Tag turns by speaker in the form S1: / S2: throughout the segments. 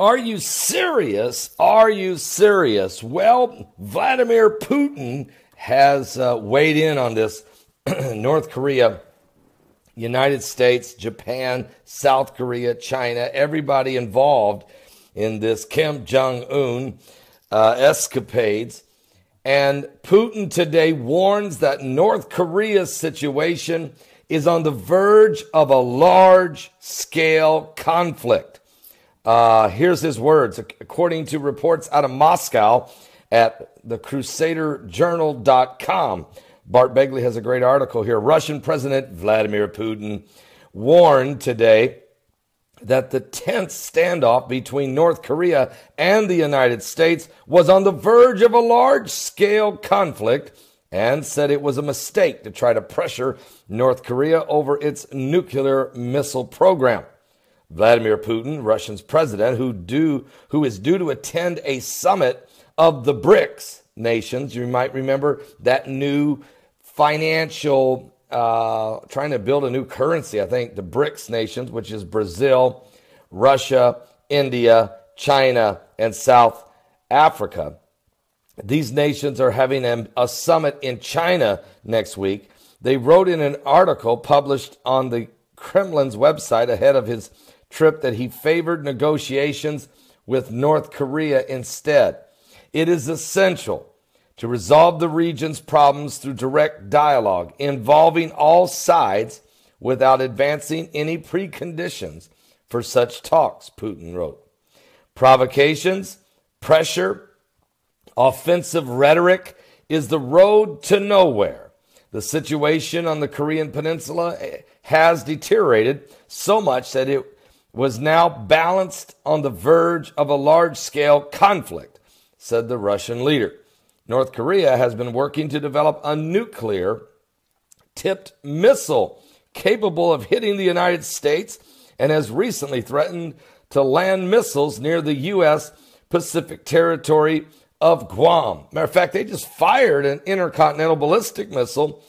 S1: Are you serious? Are you serious? Well, Vladimir Putin has weighed in on this. North Korea, United States, Japan, South Korea, China, everybody involved in this Kim Jong-un escapades. And Putin today warns that North Korea's situation is on the verge of a large-scale conflict. Here's his words. According to reports out of Moscow at thecrusaderjournal.com, Bart Begley has a great article here. Russian President Vladimir Putin warned today that the tense standoff between North Korea and the United States was on the verge of a large-scale conflict and said it was a mistake to try to pressure North Korea over its nuclear missile program. Vladimir Putin, Russia's president, who is due to attend a summit of the BRICS nations. You might remember that new financial, trying to build a new currency, I think, the BRICS nations, which is Brazil, Russia, India, China, and South Africa. These nations are having a summit in China next week. They wrote in an article published on the Kremlin's website ahead of his trip that he favored negotiations with North Korea instead. It is essential to resolve the region's problems through direct dialogue involving all sides without advancing any preconditions for such talks, Putin wrote. Provocations, pressure, offensive rhetoric is the road to nowhere. The situation on the Korean Peninsula has deteriorated so much that it was now balanced on the verge of a large-scale conflict, said the Russian leader. North Korea has been working to develop a nuclear-tipped missile capable of hitting the United States and has recently threatened to land missiles near the U.S. Pacific territory of Guam. Matter of fact, they just fired an intercontinental ballistic missile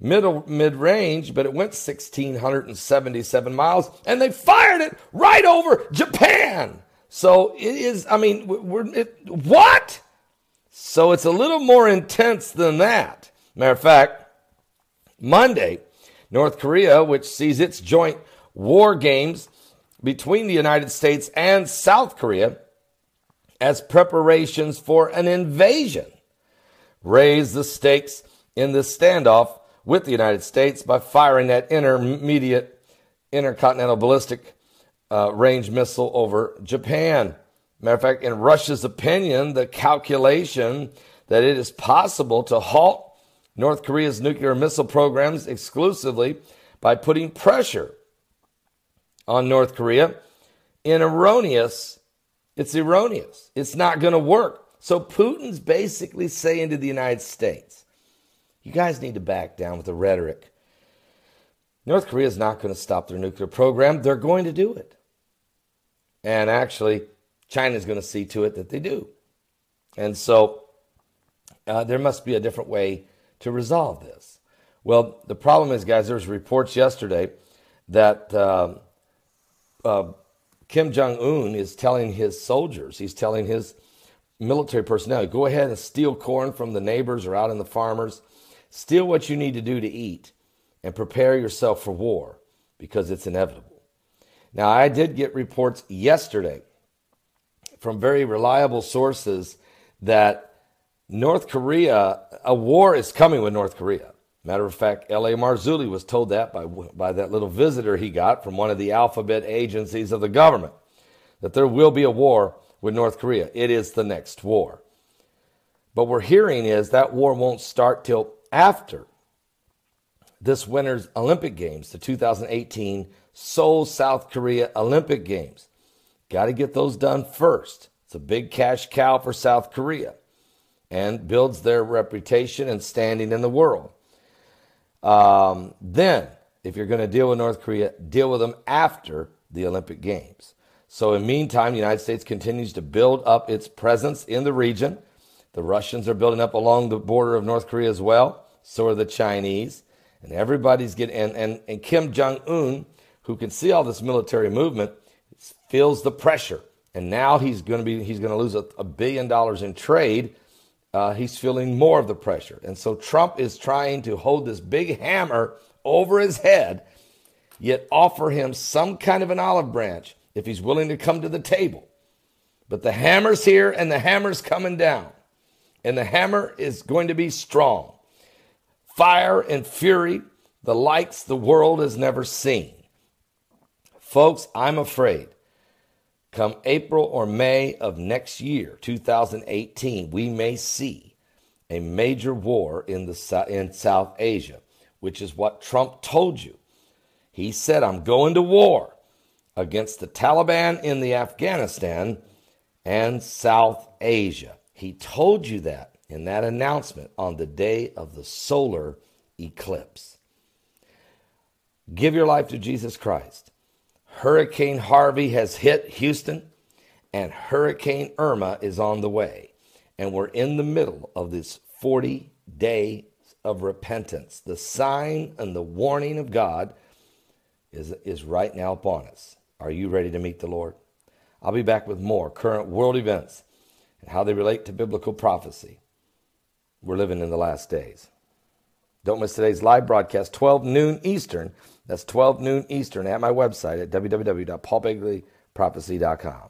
S1: mid-range, but it went 1,677 miles, and they fired it right over Japan. So it is, what? So it's a little more intense than that. Matter of fact, Monday, North Korea, which sees its joint war games between the United States and South Korea as preparations for an invasion, raised the stakes in this standoff with the United States by firing that intercontinental ballistic range missile over Japan. Matter of fact, in Russia's opinion, the calculation that it is possible to halt North Korea's nuclear missile programs exclusively by putting pressure on North Korea it's erroneous. It's not going to work. So Putin's basically saying to the United States, you guys need to back down with the rhetoric. North Korea is not going to stop their nuclear program. They're going to do it. And actually, China is going to see to it that they do. And so there must be a different way to resolve this. Well, the problem is, guys, there was reports yesterday that Kim Jong-un is telling his soldiers, he's telling his military personnel, go ahead and steal corn from the neighbors or out in the farmers. Steal what you need to do to eat and prepare yourself for war because it's inevitable. Now, I did get reports yesterday from very reliable sources that North Korea, a war is coming with North Korea. Matter of fact, L.A. Marzulli was told that by that little visitor he got from one of the alphabet agencies of the government, that there will be a war with North Korea. It is the next war. But we're hearing is that war won't start till after this winter's Olympic Games, the 2018 Seoul, South Korea Olympic Games. Got to get those done first. It's a big cash cow for South Korea and builds their reputation and standing in the world. Then, if you're going to deal with North Korea, deal with them after the Olympic Games. So in the meantime, the United States continues to build up its presence in the region. The Russians are building up along the border of North Korea as well. So are the Chinese. And everybody's getting, and Kim Jong-un, who can see all this military movement, feels the pressure. And now he's going to lose $1 billion in trade. He's feeling more of the pressure. And so Trump is trying to hold this big hammer over his head, yet offer him some kind of an olive branch if he's willing to come to the table. But the hammer's here and the hammer's coming down. And the hammer is going to be strong. Fire and fury, the likes the world has never seen. Folks, I'm afraid come April or May of next year, 2018, we may see a major war in South Asia, which is what Trump told you. He said, I'm going to war against the Taliban in the Afghanistan and South Asia. He told you that in that announcement on the day of the solar eclipse. Give your life to Jesus Christ. Hurricane Harvey has hit Houston, and Hurricane Irma is on the way. And we're in the middle of this 40 days of repentance. The sign and the warning of God is right now upon us. Are you ready to meet the Lord? I'll be back with more current world events and how they relate to biblical prophecy. We're living in the last days. Don't miss today's live broadcast, 12 noon Eastern. That's 12 noon Eastern at my website at www.paulbegleyprophecy.com.